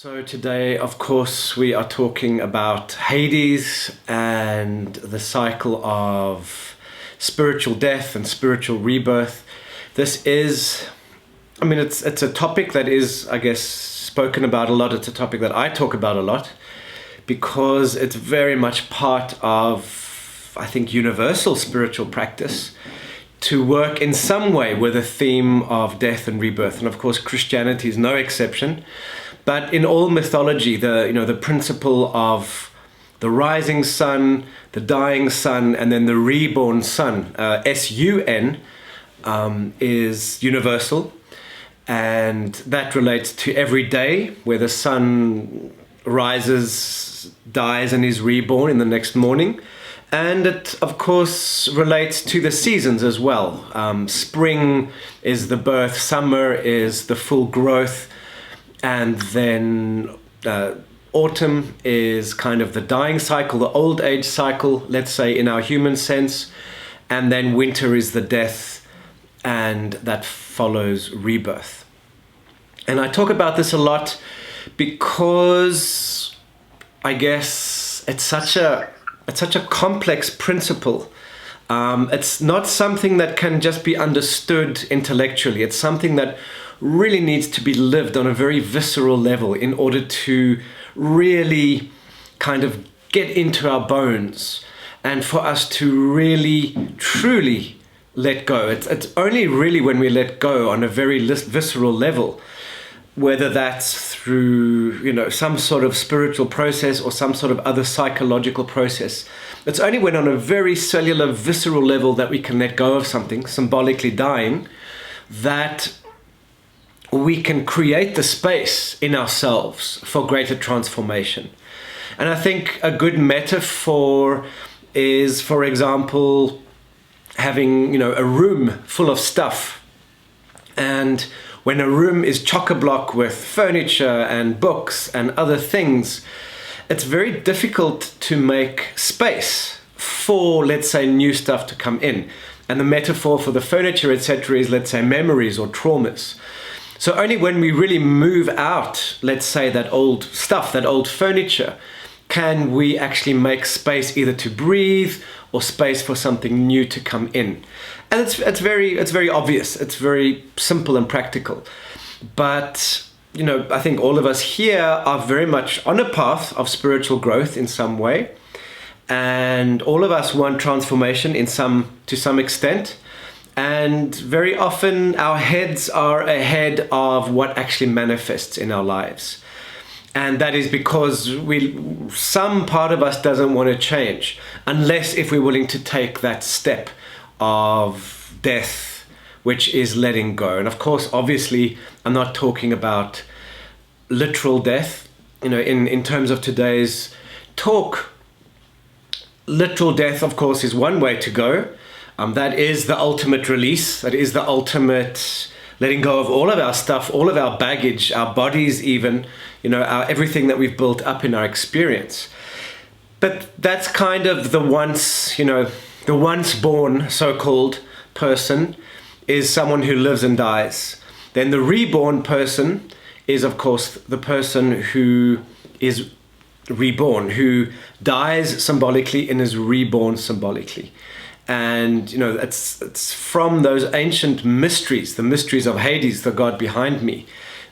So today, of course, we are talking about Hades and the cycle of spiritual death and spiritual rebirth. This is, it's a topic that is, I guess, spoken about a lot. It's a topic that I talk about a lot because it's very much part of, I think, universal spiritual practice to work in some way with the theme of death and rebirth. And of course, Christianity is no exception. But in all mythology, the principle of the rising sun, the dying sun, and then the reborn sun, S-U-N, is universal. And that relates to every day where the sun rises, dies, and is reborn in the next morning. And it, of course, relates to the seasons as well. Spring is the birth, summer is the full growth, and then autumn is kind of the dying cycle, the old age cycle, let's say in our human sense, and then winter is the death, and that follows rebirth. And I talk about this a lot because I guess it's such a complex principle. It's not something that can just be understood intellectually. It's something that really needs to be lived on a very visceral level in order to really kind of get into our bones and for us to really, truly let go. It's only really when we let go on a very visceral level, whether that's through, some sort of spiritual process or some sort of other psychological process. It's only when on a very cellular, visceral level that we can let go of something, symbolically dying, that we can create the space in ourselves for greater transformation. And I think a good metaphor is, for example, having, a room full of stuff. And when a room is chock-a-block with furniture and books and other things, it's very difficult to make space for, let's say, new stuff to come in. And the metaphor for the furniture, etc., is, let's say, memories or traumas. So only when we really move out, let's say, that old stuff, that old furniture, can we actually make space either to breathe or space for something new to come in. And it's very obvious. It's very simple and practical. But, I think all of us here are very much on a path of spiritual growth in some way. And all of us want transformation to some extent. And very often our heads are ahead of what actually manifests in our lives. And that is because some part of us doesn't want to change, unless if we're willing to take that step of death, which is letting go. And of course, obviously, I'm not talking about literal death. In terms of today's talk, literal death, of course, is one way to go. That is the ultimate release. That is the ultimate letting go of all of our stuff, all of our baggage, our bodies even, everything that we've built up in our experience. But that's kind of the once born so-called person is someone who lives and dies. Then the reborn person is, of course, the person who is reborn, who dies symbolically and is reborn symbolically. And, it's from those ancient mysteries, the mysteries of Hades, the god behind me,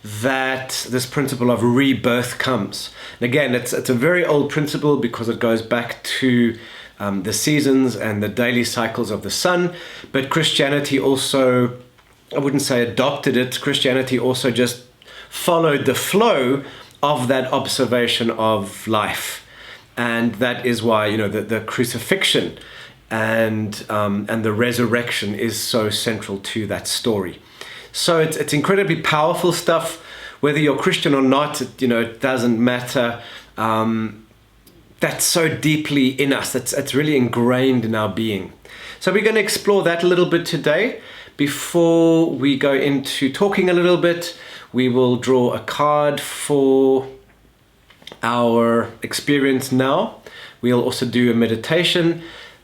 that this principle of rebirth comes. And again, it's a very old principle because it goes back to the seasons and the daily cycles of the sun. But Christianity also, I wouldn't say adopted it, Christianity also just followed the flow of that observation of life. And that is why, the crucifixion and the resurrection is so central to that story. So it's incredibly powerful stuff. Whether you're Christian or not, it doesn't matter. That's so deeply in us. It's really ingrained in our being. So we're going to explore that a little bit today. Before we go into talking a little bit, we will draw a card for our experience now. We'll also do a meditation.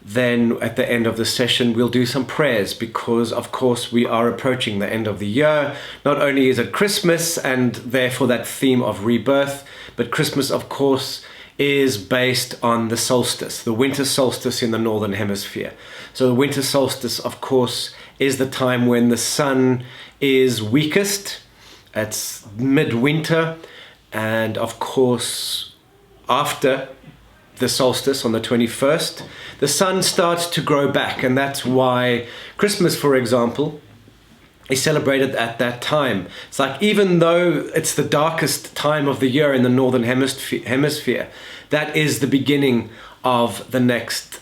then at the end of the session, we'll do some prayers because, of course, we are approaching the end of the year. Not only is it Christmas and therefore that theme of rebirth, but Christmas, of course, is based on the solstice, the winter solstice in the Northern Hemisphere. So the winter solstice, of course, is the time when the sun is weakest. It's midwinter, and of course, after the solstice on the 21st, the sun starts to grow back, and that's why Christmas, for example, is celebrated at that time. It's like, even though it's the darkest time of the year in the Northern Hemisphere, that is the beginning of the next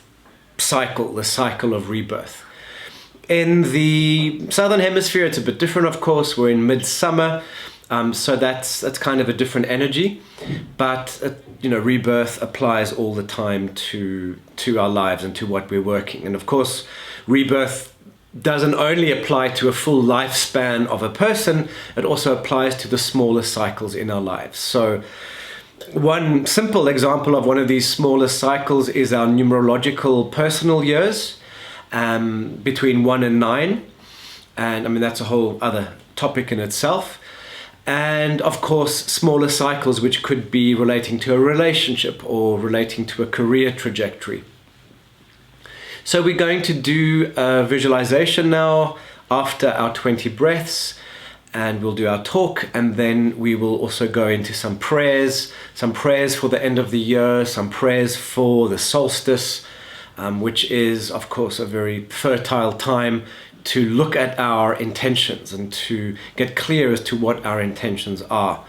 cycle, the cycle of rebirth. In the Southern Hemisphere, it's a bit different, of course. We're in midsummer, so that's kind of a different energy. But rebirth applies all the time to our lives and to what we're working. And of course, rebirth doesn't only apply to a full lifespan of a person, it also applies to the smaller cycles in our lives. So one simple example of one of these smaller cycles is our numerological personal years, between 1 and 9. And I mean, that's a whole other topic in itself. And of course, smaller cycles which could be relating to a relationship or relating to a career trajectory. So we're going to do a visualization now after our 20 breaths, and we'll do our talk, and then we will also go into some prayers for the end of the year, some prayers for the solstice, which is, of course, a very fertile time to look at our intentions and to get clear as to what our intentions are.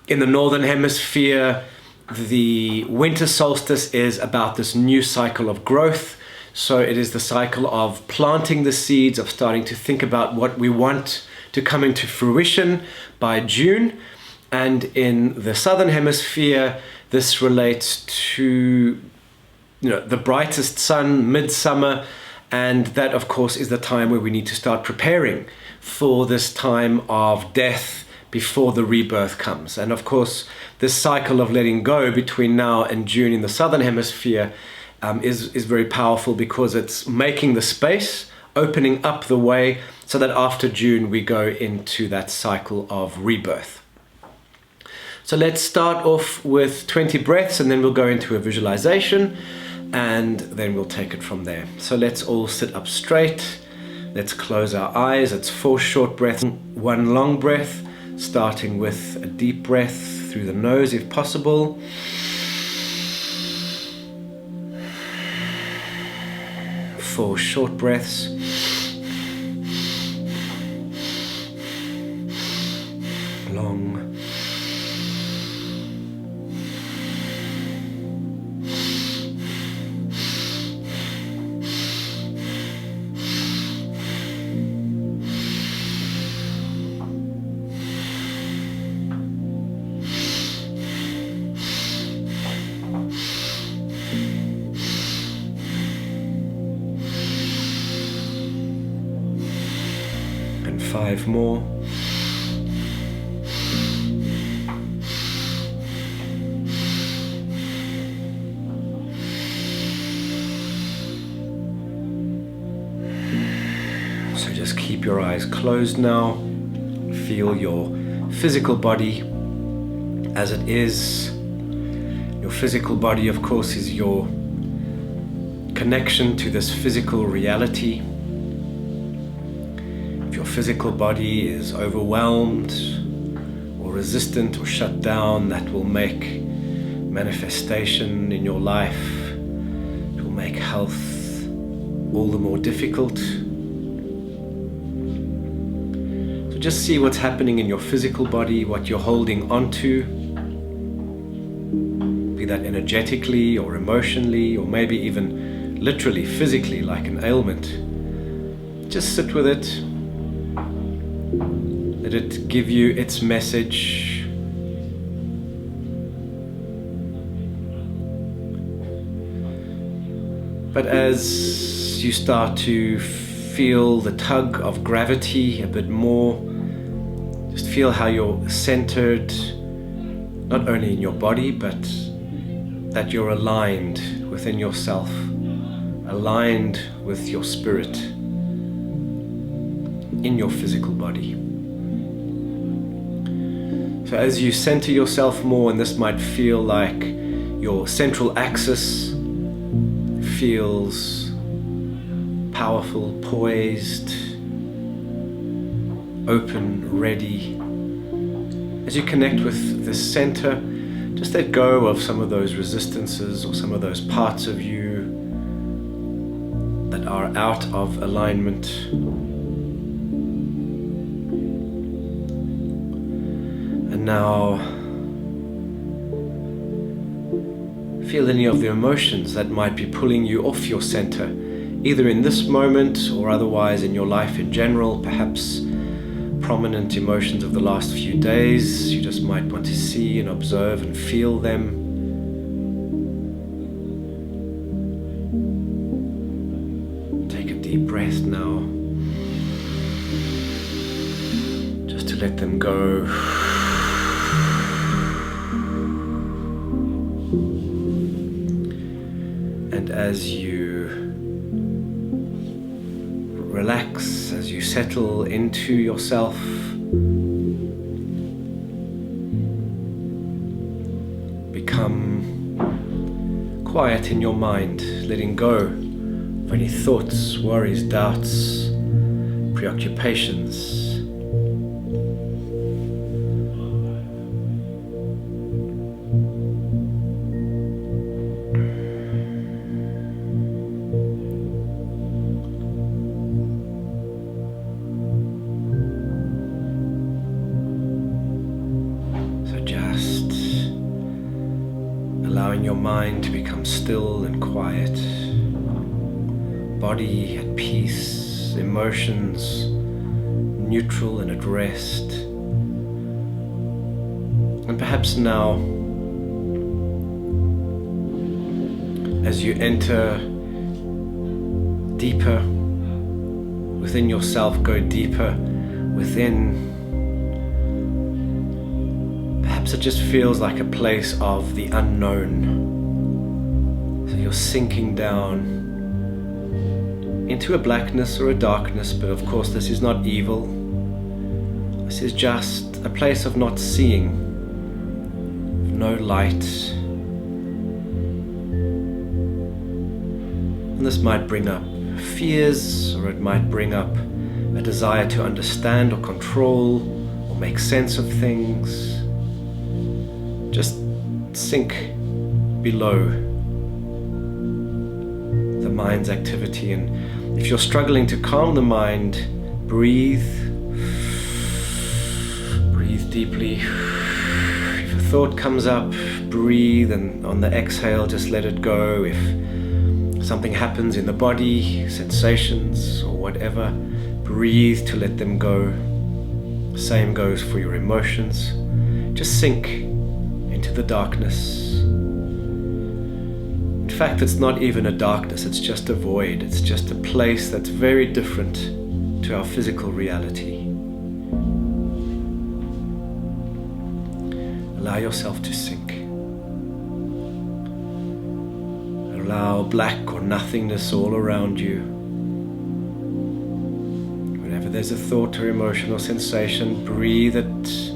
In the Northern Hemisphere, the winter solstice is about this new cycle of growth. So it is the cycle of planting the seeds, of starting to think about what we want to come into fruition by June. And in the Southern Hemisphere, this relates to the brightest sun, midsummer, and that, of course, is the time where we need to start preparing for this time of death before the rebirth comes. And of course, this cycle of letting go between now and June in the Southern Hemisphere is very powerful, because it's making the space, opening up the way, so that after June we go into that cycle of rebirth. So let's start off with 20 breaths, and then we'll go into a visualization, and then we'll take it from there. So let's all sit up straight. Let's close our eyes. It's 4 short breaths, 1 long breath, starting with a deep breath through the nose if possible. Four short breaths. Long. And 5 more. So just keep your eyes closed now. Feel your physical body as it is. Your physical body, of course, is your connection to this physical reality. If your physical body is overwhelmed or resistant or shut down, that will make manifestation in your life. It will make health all the more difficult. So just see what's happening in your physical body, what you're holding onto, be that energetically or emotionally, or maybe even literally, physically, like an ailment. Just sit with it. Let it give you its message. But as you start to feel the tug of gravity a bit more, just feel how you're centered, not only in your body, but that you're aligned within yourself, aligned with your spirit in your physical body. So as you center yourself more, and this might feel like your central axis feels powerful, poised, open, ready. As you connect with the center, just let go of some of those resistances or some of those parts of you that are out of alignment. And now feel any of the emotions that might be pulling you off your center, either in this moment or otherwise in your life in general. Perhaps prominent emotions of the last few days. You just might want to see and observe and feel them. Take a deep breath now, just to let them go. And as you relax, as you settle into yourself, become quiet in your mind, letting go of any thoughts, worries, doubts, preoccupations. Allowing your mind to become still and quiet, body at peace, emotions neutral and at rest. And perhaps now, as you enter deeper within yourself, go deeper within. Perhaps it just feels like a place of the unknown. So you're sinking down into a blackness or a darkness, but of course this is not evil. This is just a place of not seeing, no light. And this might bring up fears, or it might bring up a desire to understand or control or make sense of things. Just sink below the mind's activity. And if you're struggling to calm the mind, breathe deeply. If a thought comes up, breathe, and on the exhale just let it go. If something happens in the body, sensations or whatever, breathe to let them go. Same goes for your emotions. Just sink into the darkness. In fact, it's not even a darkness, it's just a void. It's just a place that's very different to our physical reality. Allow yourself to sink. Allow black or nothingness all around you. Whenever there's a thought or emotion or sensation, breathe it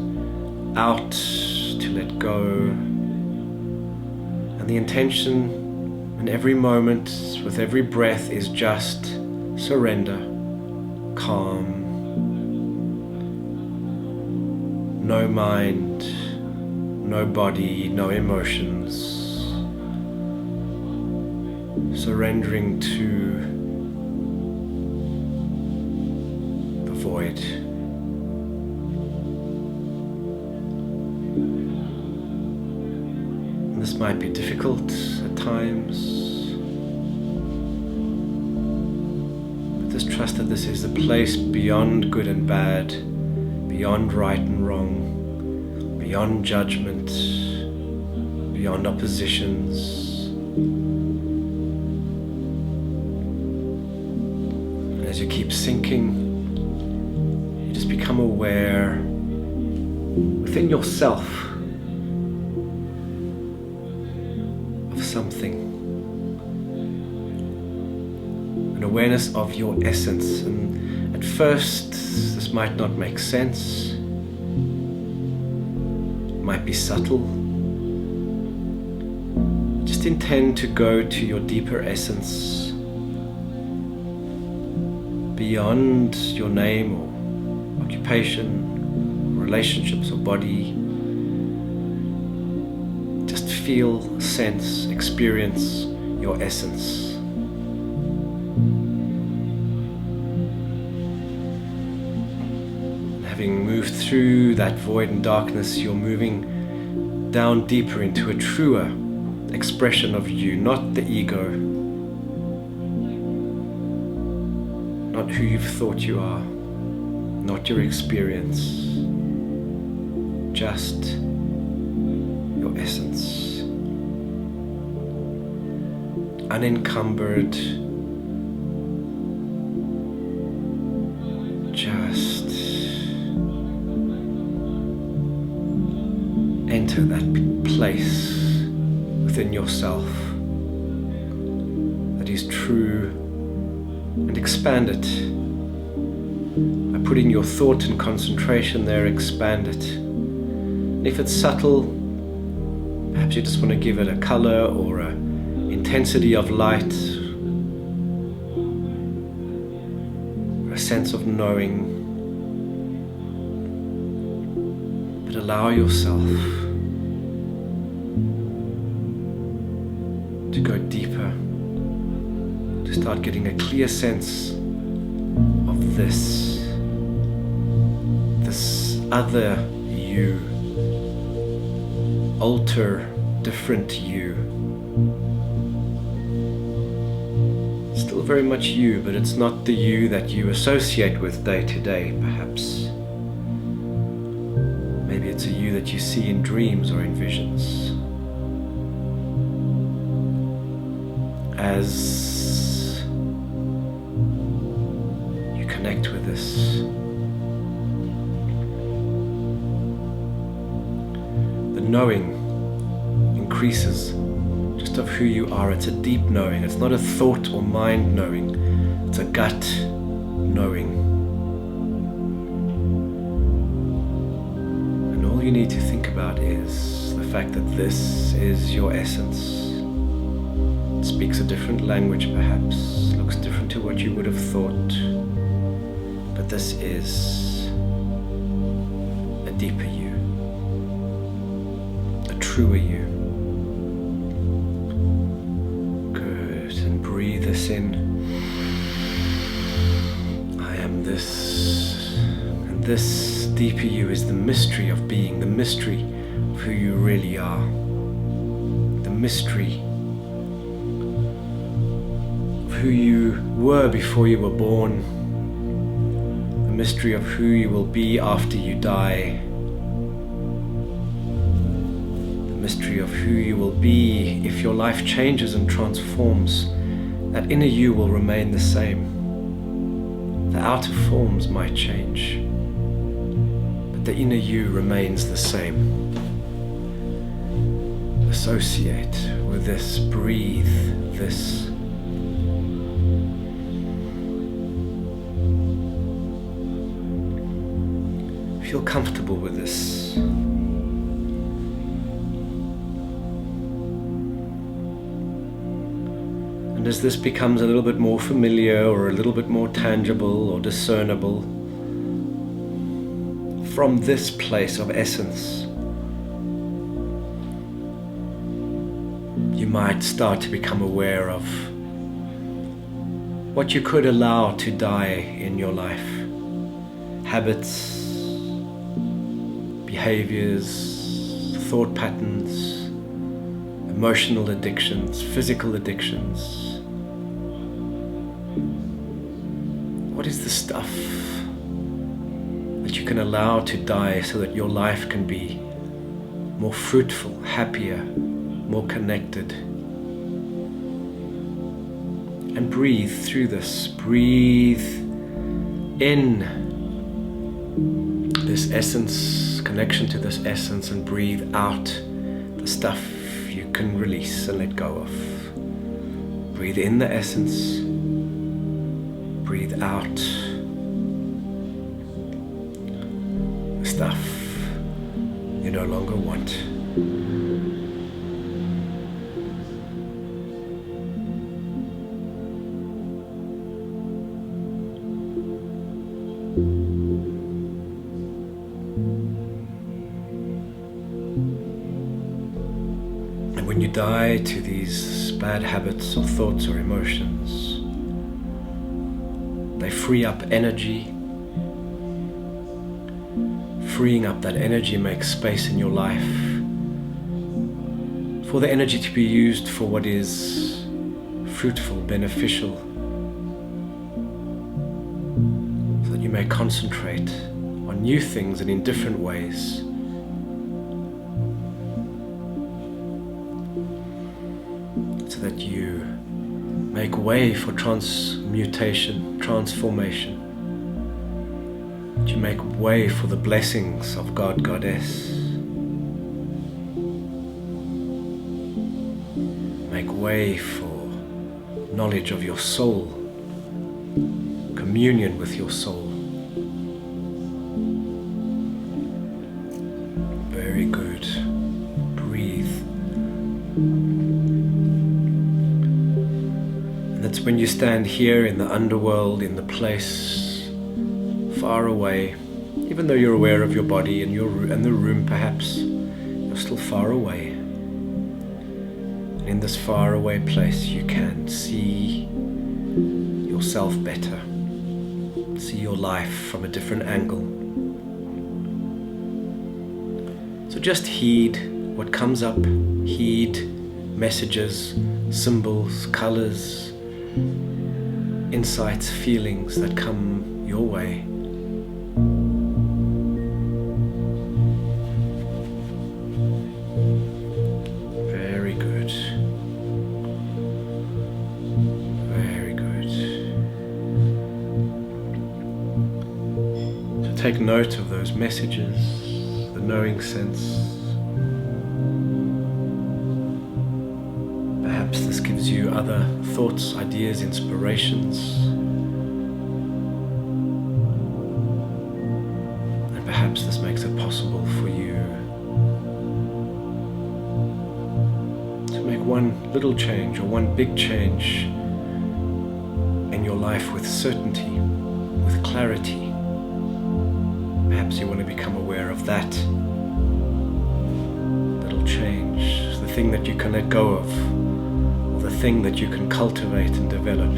out to let go. And the intention in every moment, with every breath, is just surrender, calm, no mind, no body, no emotions. Surrendering to the void. And this might be difficult at times, but just trust that this is a place beyond good and bad, beyond right and wrong, beyond judgment, beyond oppositions. As you keep sinking, you just become aware within yourself of something. awareness of your essence. And at first, this might not make sense. It might be subtle. Just intend to go to your deeper essence, beyond your name or occupation, relationships or body. Just feel, sense, experience your essence. And having moved through that void and darkness, you're moving down deeper into a truer expression of you, not the ego, not who you've thought you are, not your experience, just your essence, unencumbered, just enter that place within yourself that is true, and expand it. By putting your thought and concentration there, expand it. And if it's subtle, perhaps you just want to give it a color or an intensity of light, or a sense of knowing. But allow yourself to go deeper, to start getting a clear sense of this other you, alter, different you. Still very much you, but it's not the you that you associate with day to day, perhaps. Maybe it's a you that you see in dreams or in visions. As you connect with this, the knowing increases just of who you are. It's a deep knowing. It's not a thought or mind knowing. It's a gut knowing. And all you need to think about is the fact that this is your essence. Speaks a different language perhaps, looks different to what you would have thought, but this is a deeper you, a truer you. Good, and breathe this in. I am this, and this deeper you is the mystery of being, the mystery of who you really are, the mystery who you were before you were born, the mystery of who you will be after you die, the mystery of who you will be if your life changes and transforms. That inner you will remain the same. The outer forms might change, but the inner you remains the same. Associate with this, breathe this. Feel comfortable with this. And as this becomes a little bit more familiar or a little bit more tangible or discernible, from this place of essence, you might start to become aware of what you could allow to die in your life. Habits, behaviors, thought patterns, emotional addictions, physical addictions. What is the stuff that you can allow to die so that your life can be more fruitful, happier, more connected? And breathe through this. Breathe in this essence, connection to this essence, and breathe out the stuff you can release and let go of. Breathe in the essence breathe out the stuff you no longer want. And when you die to these bad habits or thoughts or emotions, they free up energy. Freeing up that energy makes space in your life for the energy to be used for what is fruitful, beneficial, so that you may concentrate on new things and in different ways. So that you make way for transmutation, transformation. You make way for the blessings of God, Goddess. Make way for knowledge of your soul, communion with your soul. Very good. Breathe. And that's when you stand here in the underworld, in the place far away, even though you're aware of your body and the room, perhaps you're still far away. And in this far away place, you can see yourself better, see your life from a different angle. So just heed what comes up, heed messages, symbols, colors, insights, feelings that come your way. Very good. Very good. So take note of those messages, the knowing sense. Perhaps this gives you other thoughts, ideas, inspirations. Perhaps this makes it possible for you to make one little change or one big change in your life with certainty, with clarity. Perhaps you want to become aware of that little change, the thing that you can let go of, or the thing that you can cultivate and develop.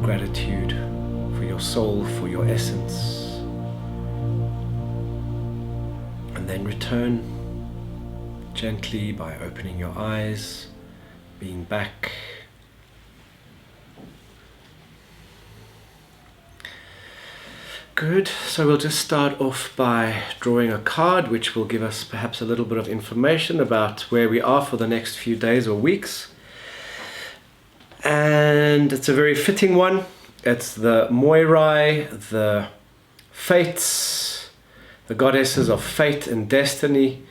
Gratitude for your soul, for your essence, and then return gently by opening your eyes, being back. Good, so we'll just start off by drawing a card which will give us perhaps a little bit of information about where we are for the next few days or weeks. And it's a very fitting one. It's the Moirai, the Fates, the goddesses of fate and destiny,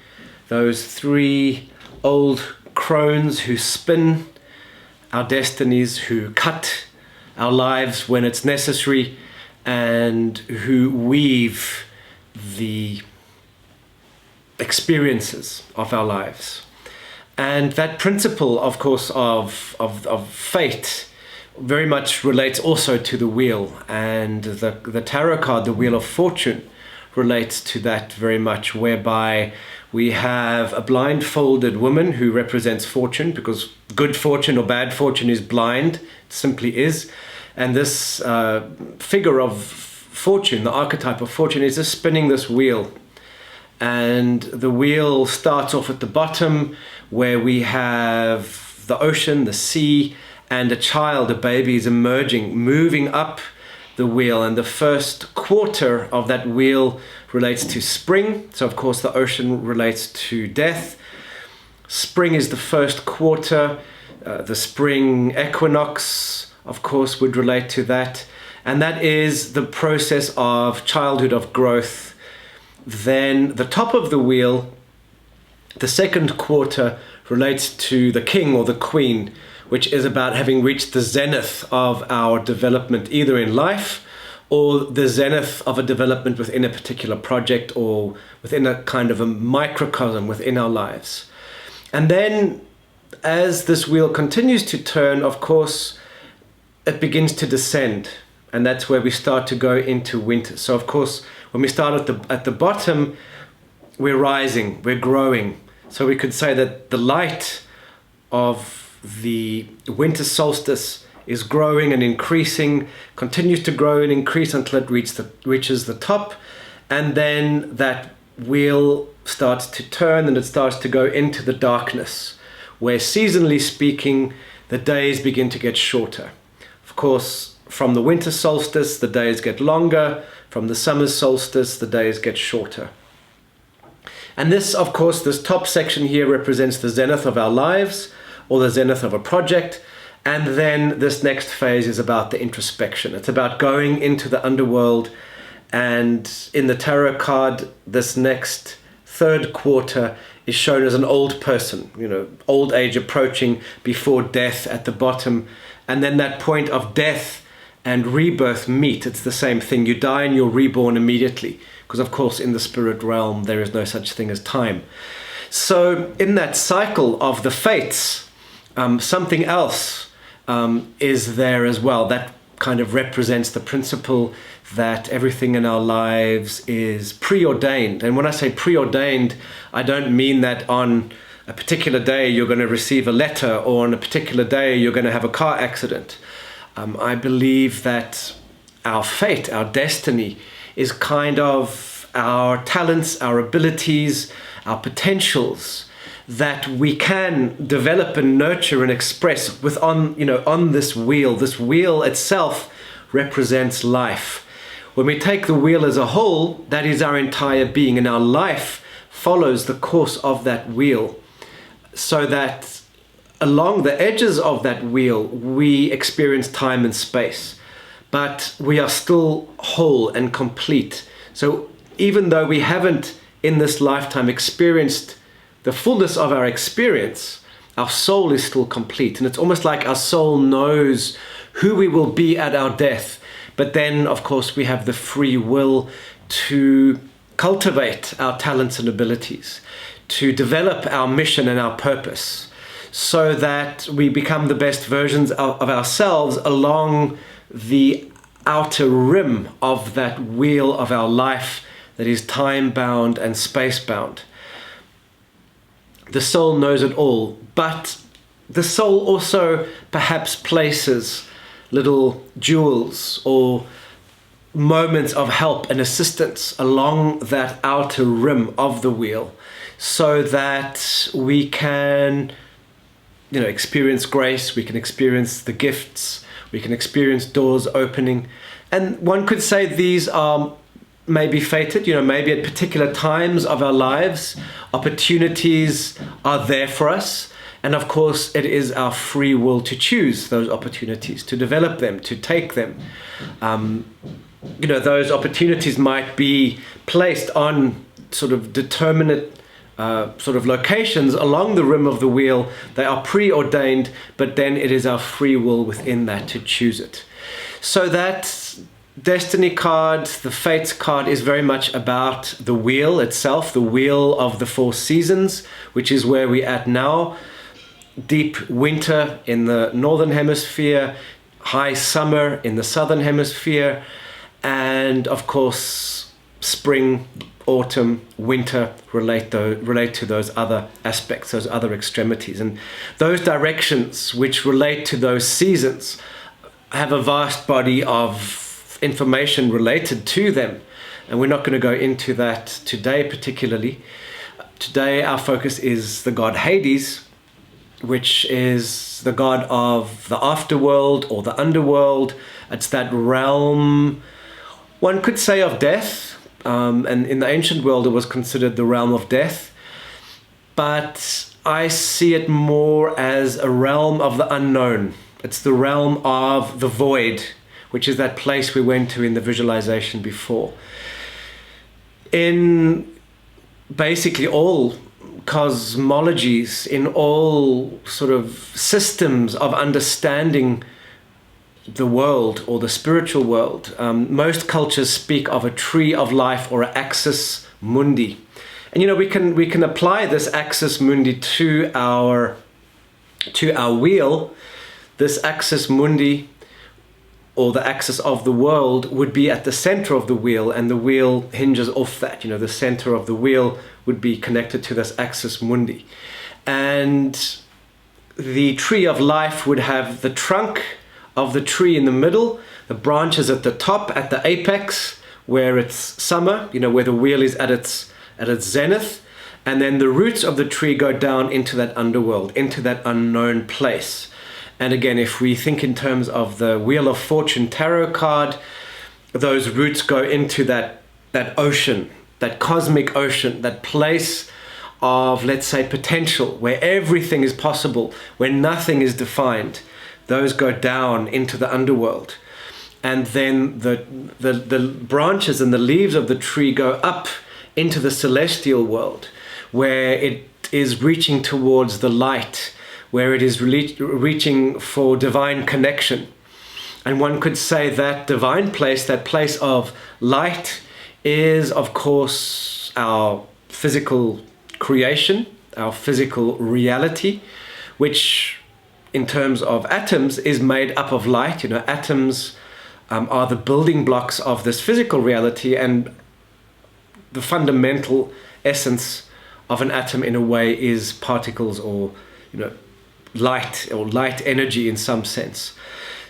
those three old crones who spin our destinies, who cut our lives when it's necessary, and who weave the experiences of our lives. And that principle, of course, of fate very much relates also to the wheel. And the tarot card, the Wheel of Fortune, relates to that very much, whereby we have a blindfolded woman who represents fortune, because good fortune or bad fortune is blind, it simply is. And this figure of fortune, the archetype of fortune, is just spinning this wheel. And the wheel starts off at the bottom, where we have the ocean, the sea, and a child, a baby is emerging, moving up the wheel. And the first quarter of that wheel relates to spring. So of course the ocean relates to death. Spring is the first quarter. The spring equinox, of course, would relate to that. And that is the process of childhood, of growth. Then the top of the wheel, the second quarter, relates to the king or the queen, which is about having reached the zenith of our development, either in life or the zenith of a development within a particular project or within a kind of a microcosm within our lives. And then as this wheel continues to turn, of course, it begins to descend. And that's where we start to go into winter. So of course, when we start at the bottom, we're rising, we're growing. So we could say that the light of the winter solstice is growing and increasing, continues to grow and increase until it reaches the top. And then that wheel starts to turn and it starts to go into the darkness, where seasonally speaking, the days begin to get shorter. Of course, from the winter solstice, the days get longer. From the summer solstice, the days get shorter. And this, of course, this top section here represents the zenith of our lives or the zenith of a project. And then this next phase is about the introspection. It's about going into the underworld. And in the tarot card, this next third quarter is shown as an old person, old age approaching before death at the bottom. And then that point of death and rebirth meet. It's the same thing. You die and you're reborn immediately. Because of course in the spirit realm there is no such thing as time. So in that cycle of the fates, something else is there as well. That kind of represents the principle that everything in our lives is preordained. And when I say preordained, I don't mean that on a particular day you're going to receive a letter, or on a particular day you're going to have a car accident. I believe that our fate, our destiny, is kind of our talents, our abilities, our potentials that we can develop and nurture and express on this wheel. This wheel itself represents life. When we take the wheel as a whole, that is our entire being, and our life follows the course of that wheel, so that along the edges of that wheel, we experience time and space, but we are still whole and complete. So even though we haven't in this lifetime experienced the fullness of our experience, our soul is still complete. And it's almost like our soul knows who we will be at our death. But then, of course, we have the free will to cultivate our talents and abilities, to develop our mission and our purpose, so that we become the best versions of ourselves along the outer rim of that wheel of our life that is time-bound and space-bound. The soul knows it all, but the soul also perhaps places little jewels or moments of help and assistance along that outer rim of the wheel, so that we can experience grace, we can experience the gifts, we can experience doors opening. And one could say these are maybe fated, maybe at particular times of our lives, opportunities are there for us. And of course, it is our free will to choose those opportunities, to develop them, to take them. Those opportunities might be placed on sort of determinate locations along the rim of the wheel. They are preordained, but then it is our free will within that to choose it. So that destiny card, the fates card, is very much about the wheel itself, the wheel of the 4 seasons, which is where we're at now. Deep winter in the northern hemisphere, high summer in the southern hemisphere, and of course spring, autumn, winter relate to those other aspects, those other extremities. And those directions which relate to those seasons have a vast body of information related to them. And we're not going to go into that today particularly. Today our focus is the god Hades, which is the god of the afterworld or the underworld, It's that realm, one could say, of death. And in the ancient world, it was considered the realm of death. But I see it more as a realm of the unknown. It's the realm of the void, which is that place we went to in the visualization before. In basically all cosmologies, in all sort of systems of understanding the world or the spiritual world, most cultures speak of a tree of life or an Axis Mundi. And we can apply this Axis Mundi to our wheel. This Axis Mundi, or the axis of the world, would be at the center of the wheel, and the wheel hinges off that. The center of the wheel would be connected to this Axis Mundi. And the tree of life would have the trunk of the tree in the middle, the branches at the top, at the apex, where it's summer, where the wheel is at its zenith, and then the roots of the tree go down into that underworld, into that unknown place. And again, if we think in terms of the Wheel of Fortune tarot card, those roots go into that ocean, that cosmic ocean, that place of, let's say, potential, where everything is possible, where nothing is defined. Those go down into the underworld. And then the branches and the leaves of the tree go up into the celestial world, where it is reaching towards the light, where it is reaching for divine connection. And one could say that divine place, that place of light, is of course our physical creation, our physical reality, which in terms of atoms is made up of light. Atoms are the building blocks of this physical reality, and the fundamental essence of an atom in a way is particles, or light, or light energy in some sense.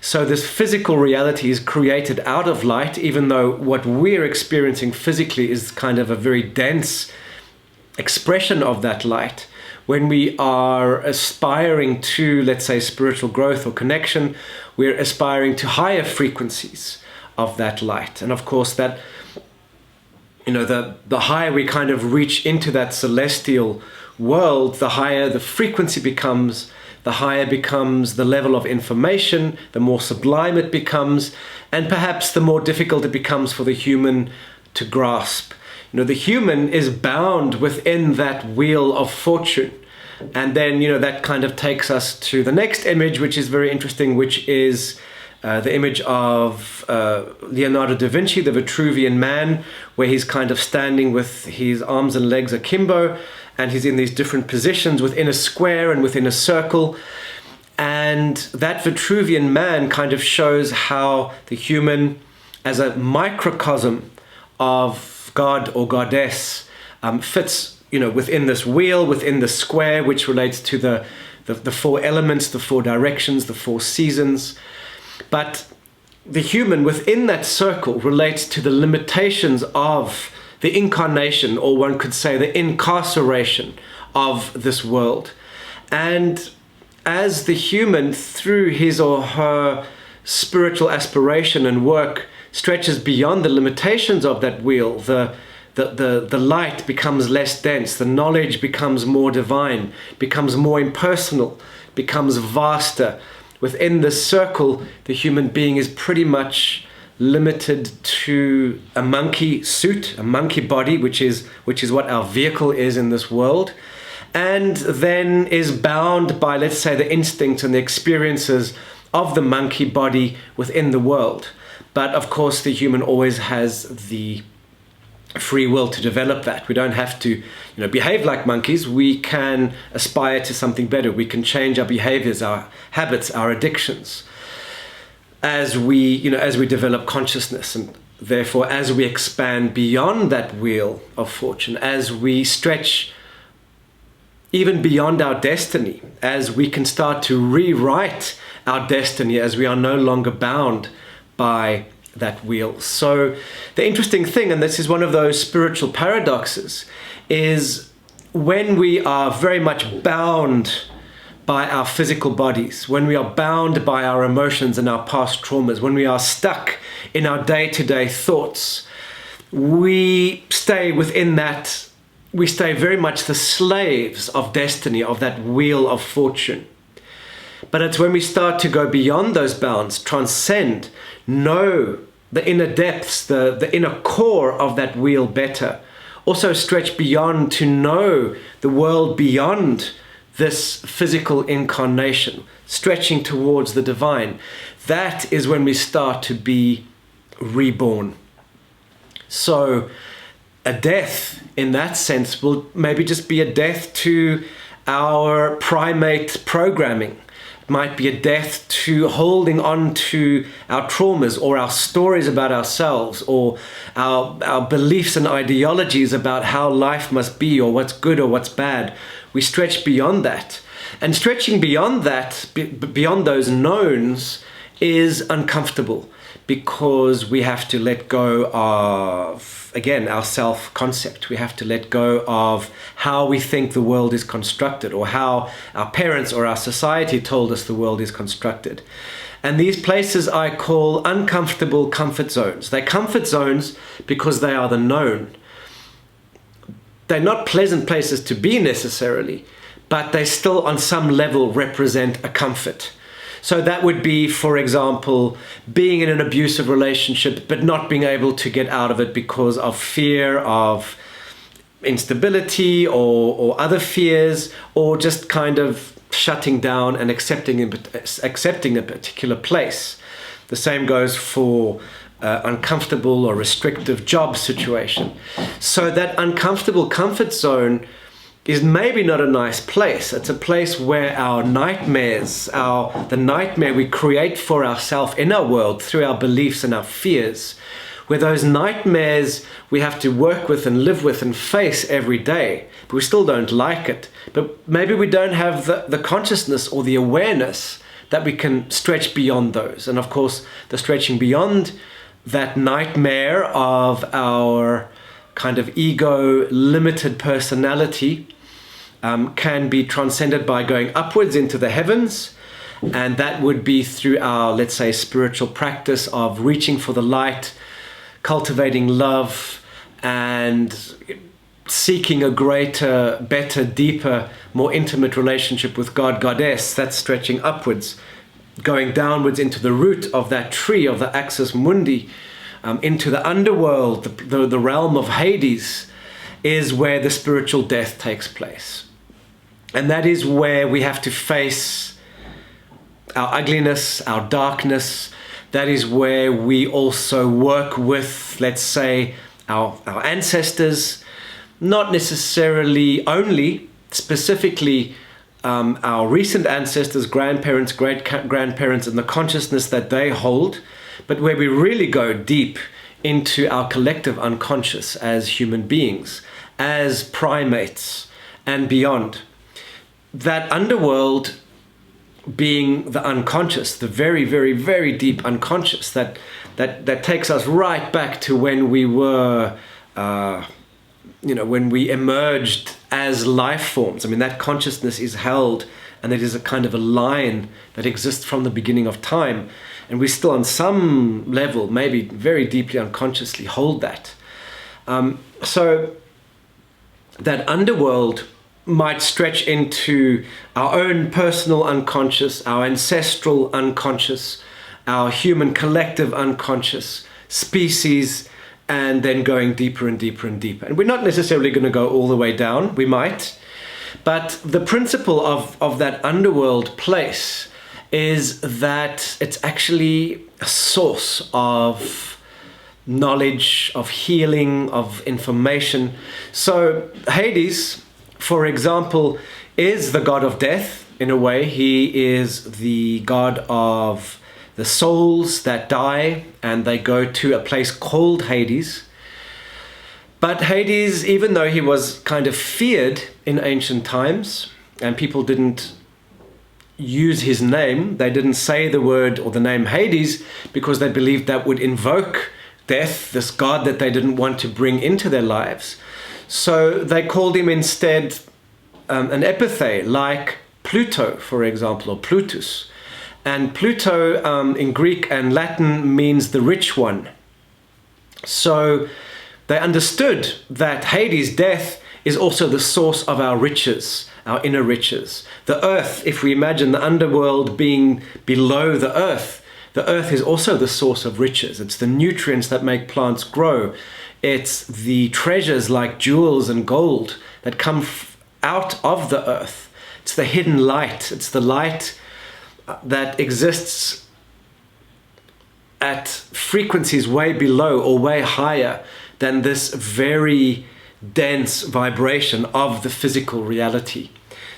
So this physical reality is created out of light, even though what we're experiencing physically is kind of a very dense expression of that light. When we are aspiring to, let's say, spiritual growth or connection, we're aspiring to higher frequencies of that light. And of course that, the higher we kind of reach into that celestial world, the higher the frequency becomes, the higher becomes the level of information, the more sublime it becomes, and perhaps the more difficult it becomes for the human to grasp. The human is bound within that wheel of fortune. And then, that kind of takes us to the next image, which is very interesting, which is the image of Leonardo da Vinci, the Vitruvian Man, where he's kind of standing with his arms and legs akimbo, and he's in these different positions within a square and within a circle. And that Vitruvian Man kind of shows how the human, as a microcosm of God or goddess, fits within this wheel, within the square, which relates to the four elements, the four directions, the four seasons. But the human within that circle relates to the limitations of the incarnation, or one could say the incarceration of this world. And as the human, through his or her spiritual aspiration and work, stretches beyond the limitations of that wheel, the light becomes less dense, the knowledge becomes more divine, becomes more impersonal, becomes vaster. Within this circle, the human being is pretty much limited to a monkey suit, a monkey body, which is what our vehicle is in this world, and then is bound by, let's say, the instincts and the experiences of the monkey body within the world. But of course, the human always has the free will to develop that. We don't have to, behave like monkeys. We can aspire to something better. We can change our behaviors, our habits, our addictions, as we develop consciousness, and therefore as we expand beyond that wheel of fortune, as we stretch even beyond our destiny, as we can start to rewrite our destiny, as we are no longer bound by that wheel. So the interesting thing, and this is one of those spiritual paradoxes, is when we are very much bound by our physical bodies, when we are bound by our emotions and our past traumas, when we are stuck in our day-to-day thoughts, we stay within that, we stay very much the slaves of destiny, of that wheel of fortune. But it's when we start to go beyond those bounds, transcend, know the inner depths, the inner core of that wheel better, also stretch beyond to know the world beyond this physical incarnation, stretching towards the divine. That is when we start to be reborn. So a death in that sense will maybe just be a death to our primate programming. It might be a death to holding on to our traumas or our stories about ourselves or our beliefs and ideologies about how life must be or what's good or what's bad. We stretch beyond that. And stretching beyond that, beyond those knowns, is uncomfortable because we have to let go of, again, our self-concept. We have to let go of how we think the world is constructed or how our parents or our society told us the world is constructed. And these places I call uncomfortable comfort zones. They're comfort zones because they are the known. They're not pleasant places to be necessarily, but they still on some level represent a comfort. So that would be, for example, being in an abusive relationship but not being able to get out of it because of fear of instability or other fears, or just kind of shutting down and accepting a particular place. The same goes for uncomfortable or restrictive job situation. So that uncomfortable comfort zone is maybe not a nice place. It's a place where our nightmares, the nightmare we create for ourselves in our world through our beliefs and our fears, where those nightmares we have to work with and live with and face every day, but we still don't like it. But maybe we don't have the consciousness or the awareness that we can stretch beyond those. And of course, the stretching beyond that nightmare of our kind of ego, limited personality, can be transcended by going upwards into the heavens. And that would be through our, let's say, spiritual practice of reaching for the light, cultivating love, and seeking a greater, better, deeper, more intimate relationship with God, Goddess. That's stretching upwards. Going downwards into the root of that tree of the Axis Mundi, into the underworld, the realm of Hades, is where the spiritual death takes place. And that is where we have to face our ugliness, our darkness. That is where we also work with, let's say, our ancestors, not necessarily only, specifically our recent ancestors, grandparents, great-grandparents, and the consciousness that they hold, but where we really go deep into our collective unconscious as human beings, as primates, and beyond. That underworld being the unconscious, the very, very, very deep unconscious that takes us right back to when we were, when we emerged as life forms. I mean, that consciousness is held, and it is a kind of a line that exists from the beginning of time. And we still on some level, maybe very deeply unconsciously, hold that. So that underworld might stretch into our own personal unconscious, our ancestral unconscious, our human collective unconscious, species, and then going deeper and deeper and deeper. And we're not necessarily going to go all the way down, we might, but the principle of that underworld place is that it's actually a source of knowledge, of healing, of information. So Hades, for example, is the god of death in a way. He is the god of the souls that die and they go to a place called Hades. But Hades, even though he was kind of feared in ancient times and people didn't use his name, they didn't say the word or the name Hades because they believed that would invoke death, this god that they didn't want to bring into their lives. So they called him instead an epithet like Pluto, for example, or Plutus. And Pluto in Greek and Latin means the rich one. So they understood that Hades, death, is also the source of our riches, our inner riches. The earth, if we imagine the underworld being below the earth is also the source of riches. It's the nutrients that make plants grow. It's the treasures like jewels and gold that come out of the earth. It's the hidden light. It's the light that exists at frequencies way below or way higher than this very dense vibration of the physical reality.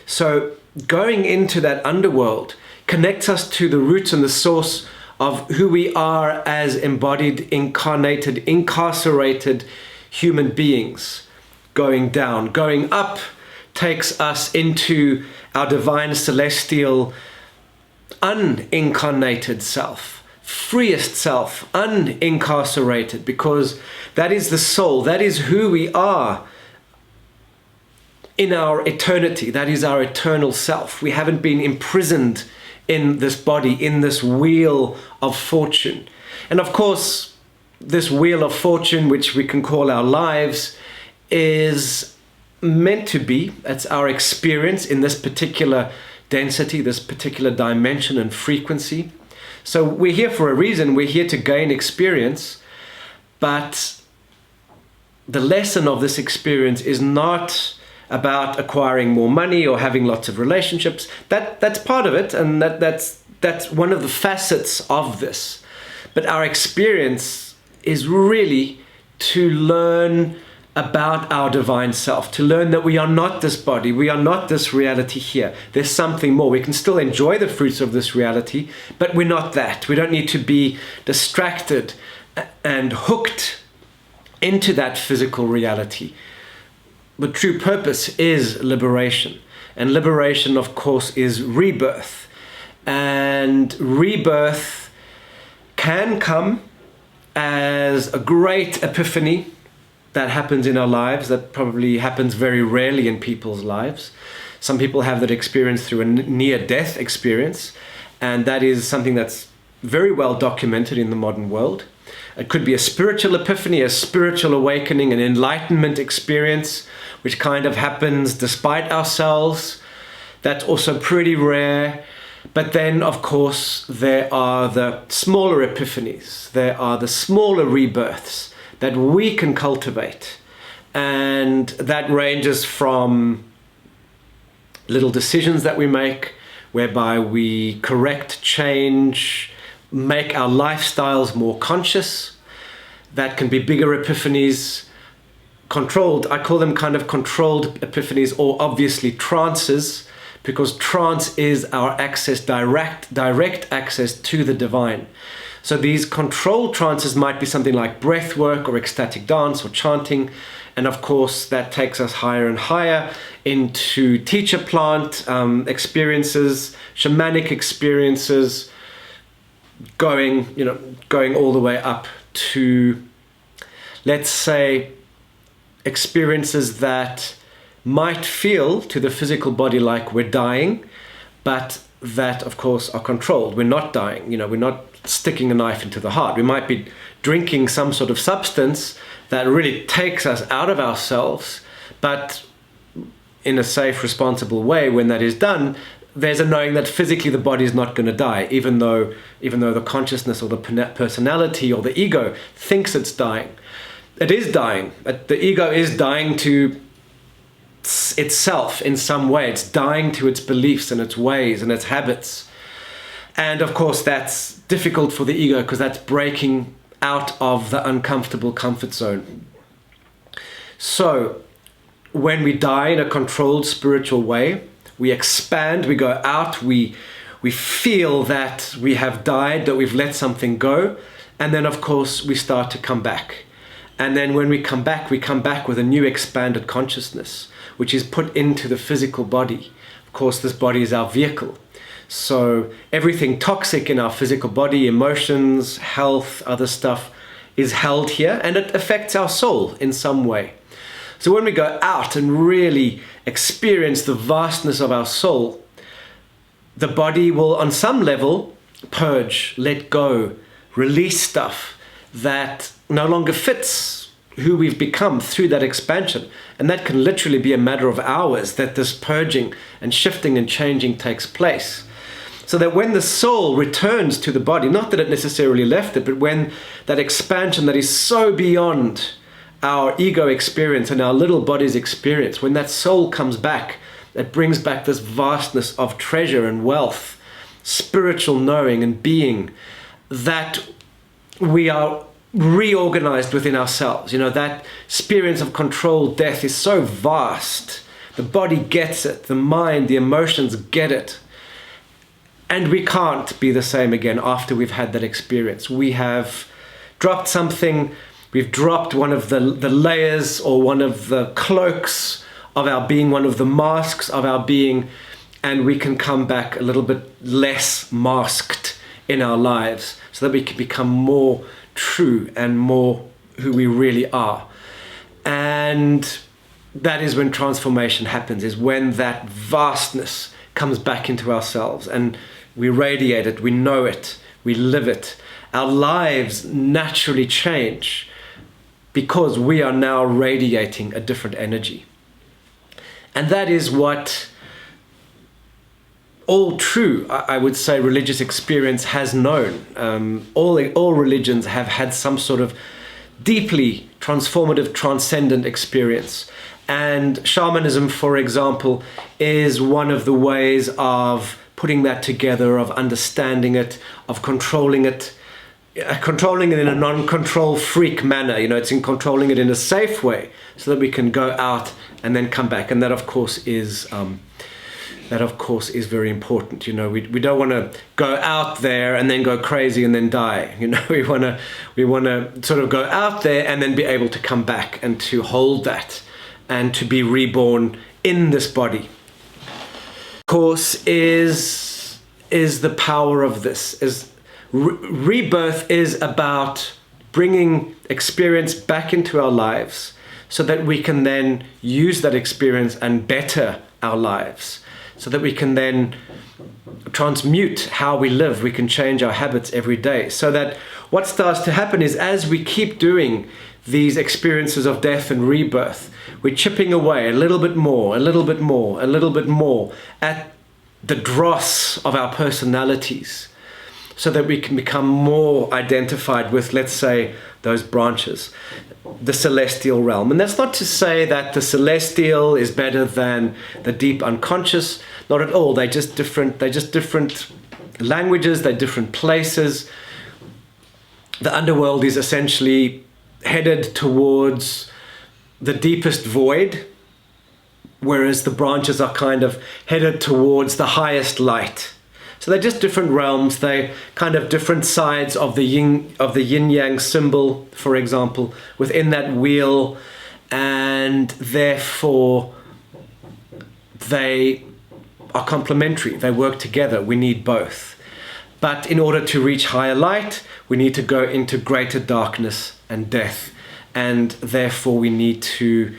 So going into that underworld connects us to the roots and the source of who we are as embodied, incarnated, incarcerated human beings. Going down. Going up takes us into our divine, celestial, unincarnated self, freest self, unincarcerated, because that is the soul, that is who we are in our eternity. That is our eternal self. We haven't been imprisoned in this body, in this wheel of fortune. And of course, this wheel of fortune, which we can call our lives, is meant to be, it's our experience in this particular density, this particular dimension and frequency. So we're here for a reason. We're here to gain experience, but the lesson of this experience is not about acquiring more money or having lots of relationships. That's part of it, and that's one of the facets of this. But our experience is really to learn about our divine self, to learn that we are not this body, we are not this reality here. There's something more. We can still enjoy the fruits of this reality, but we're not that. We don't need to be distracted and hooked into that physical reality. The true purpose is liberation. And liberation, of course, is rebirth. And rebirth can come as a great epiphany that happens in our lives, that probably happens very rarely in people's lives. Some people have that experience through a near-death experience, and that is something that's very well documented in the modern world. It could be a spiritual epiphany, a spiritual awakening, an enlightenment experience, which kind of happens despite ourselves. That's also pretty rare. But then, of course, there are the smaller epiphanies. There are the smaller rebirths that we can cultivate. And that ranges from little decisions that we make, whereby we correct, change, make our lifestyles more conscious. That can be bigger epiphanies, controlled, I call them kind of controlled epiphanies, or obviously trances, because trance is our access, direct access to the divine. So these controlled trances might be something like breath work or ecstatic dance or chanting. And of course, that takes us higher and higher into teacher plant experiences, shamanic experiences, going all the way up to, let's say, experiences that might feel to the physical body like we're dying, but that of course are controlled. We're not dying, we're not sticking a knife into the heart. We might be drinking some sort of substance that really takes us out of ourselves, but in a safe, responsible way. When that is done, there's a knowing that physically the body is not going to die, even though the consciousness or the personality or the ego thinks it's dying. It is dying. The ego is dying to itself in some way. It's dying to its beliefs and its ways and its habits. And of course, that's difficult for the ego because that's breaking out of the uncomfortable comfort zone. So when we die in a controlled spiritual way, we expand, we go out, we feel that we have died, that we've let something go. And then of course, we start to come back. And then when we come back with a new expanded consciousness, which is put into the physical body. Of course, this body is our vehicle. So everything toxic in our physical body, emotions, health, other stuff, is held here, and it affects our soul in some way. So when we go out and really experience the vastness of our soul, the body will, on some level, purge, let go, release stuff that no longer fits who we've become through that expansion. And that can literally be a matter of hours that this purging and shifting and changing takes place. So that when the soul returns to the body, not that it necessarily left it, but when that expansion that is so beyond our ego experience and our little body's experience, when that soul comes back, it brings back this vastness of treasure and wealth, spiritual knowing and being, that we are reorganized within ourselves. You know, that experience of controlled death is so vast. The body gets it, the mind, the emotions get it. And we can't be the same again after we've had that experience. We have dropped something, we've dropped one of the layers or one of the cloaks of our being, one of the masks of our being, and we can come back a little bit less masked in our lives so that we can become more true and more who we really are. And that is when transformation happens, is when that vastness comes back into ourselves and we radiate it, we know it, we live it. Our lives naturally change because we are now radiating a different energy. And that is what all true, I would say, religious experience has known. All religions have had some sort of deeply transformative, transcendent experience. And shamanism, for example, is one of the ways of putting that together, of understanding it, of controlling it in a non-control freak manner. You know, it's in controlling it in a safe way so that we can go out and then come back. And that, of course, is very important. You know, we don't want to go out there and then go crazy and then die. You know, we want to sort of go out there and then be able to come back and to hold that and to be reborn in this body. Of course, is the power of this. Rebirth is about bringing experience back into our lives so that we can then use that experience and better our lives, so that we can then transmute how we live. We can change our habits every day, so that what starts to happen is, as we keep doing these experiences of death and rebirth, we're chipping away a little bit more, a little bit more, a little bit more at the dross of our personalities, so that we can become more identified with, let's say, those branches, the celestial realm. And that's not to say that the celestial is better than the deep unconscious. Not at all. They're just different languages, they're different places. The underworld is essentially headed towards the deepest void, whereas the branches are kind of headed towards the highest light. So they're just different realms. They're kind of different sides of the yin-yang symbol, for example, within that wheel, and therefore they are complementary. They work together. We need both. But in order to reach higher light, we need to go into greater darkness and death, and therefore we need to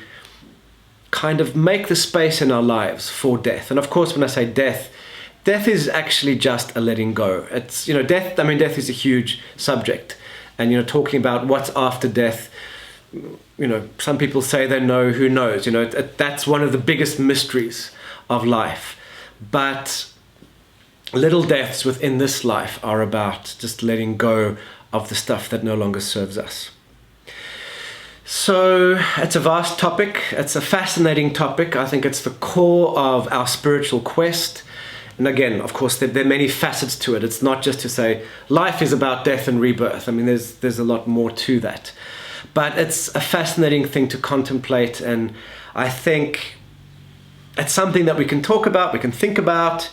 kind of make the space in our lives for death. And of course, when I say death is actually just a letting go. It's, you know, death is a huge subject. And, you know, talking about what's after death, you know, some people say they know, who knows, you know, that's one of the biggest mysteries of life. But little deaths within this life are about just letting go of the stuff that no longer serves us. So it's a vast topic. It's a fascinating topic. I think it's the core of our spiritual quest. And again, of course, there are many facets to it. It's not just to say life is about death and rebirth. I mean, there's a lot more to that. But it's a fascinating thing to contemplate. And I think it's something that we can talk about, we can think about,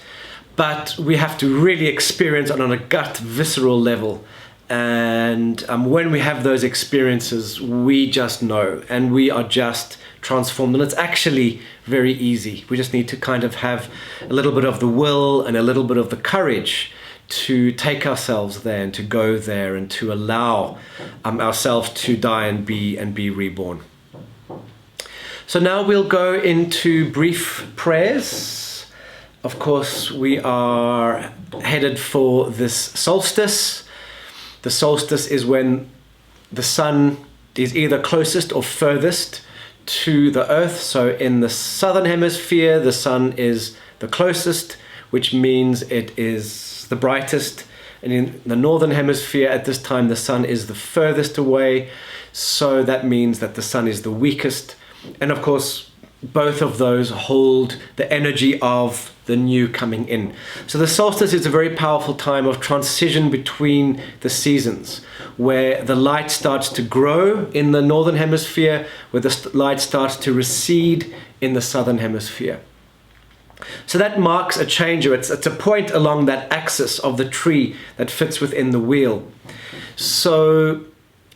but we have to really experience it on a gut, visceral level. And when we have those experiences, we just know, and we are just transformed. And it's actually very easy. We just need to kind of have a little bit of the will and a little bit of the courage to take ourselves there and to go there and to allow ourselves to die and be reborn. So now we'll go into brief prayers. of course, we are headed for this solstice. The solstice is when the sun is either closest or furthest to the earth. So in the southern hemisphere, the sun is the closest, which means it is the brightest. And in the northern hemisphere at this time, the sun is the furthest away. So that means that the sun is the weakest. And of course, both of those hold the energy of the new coming in. So the solstice is a very powerful time of transition between the seasons, where the light starts to grow in the northern hemisphere, where the light starts to recede in the southern hemisphere. So that marks a change. It's a point along that axis of the tree that fits within the wheel. So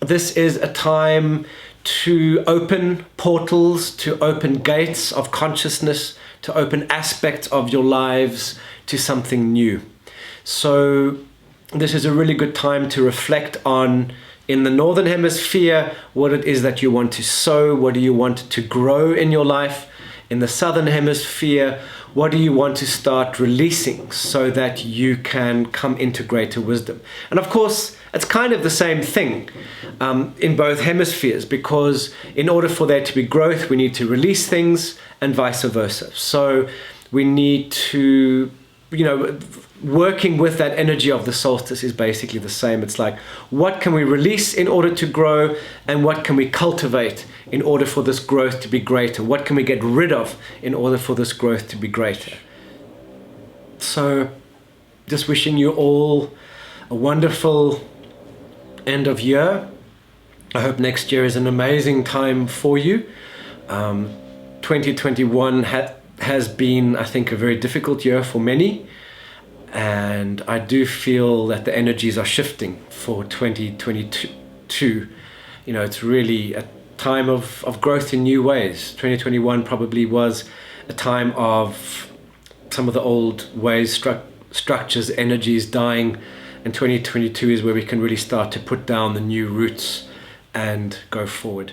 this is a time to open portals, to open gates of consciousness, to open aspects of your lives to something new. So this is a really good time to reflect on, in the northern hemisphere, what it is that you want to sow, what do you want to grow in your life. In the southern hemisphere, what do you want to start releasing so that you can come into greater wisdom? And of course, it's kind of the same thing in both hemispheres, because in order for there to be growth, we need to release things and vice versa. So we need to, working with that energy of the solstice is basically the same. It's like, what can we release in order to grow, and what can we cultivate in order for this growth to be greater? What can we get rid of in order for this growth to be greater? So just wishing you all a wonderful end of year. I hope next year is an amazing time for you. 2021 has been, I think, a very difficult year for many. And I do feel that the energies are shifting for 2022. It's really a time of growth in new ways. 2021 probably was a time of some of the old ways, structures, energies dying. And 2022 is where we can really start to put down the new roots and go forward.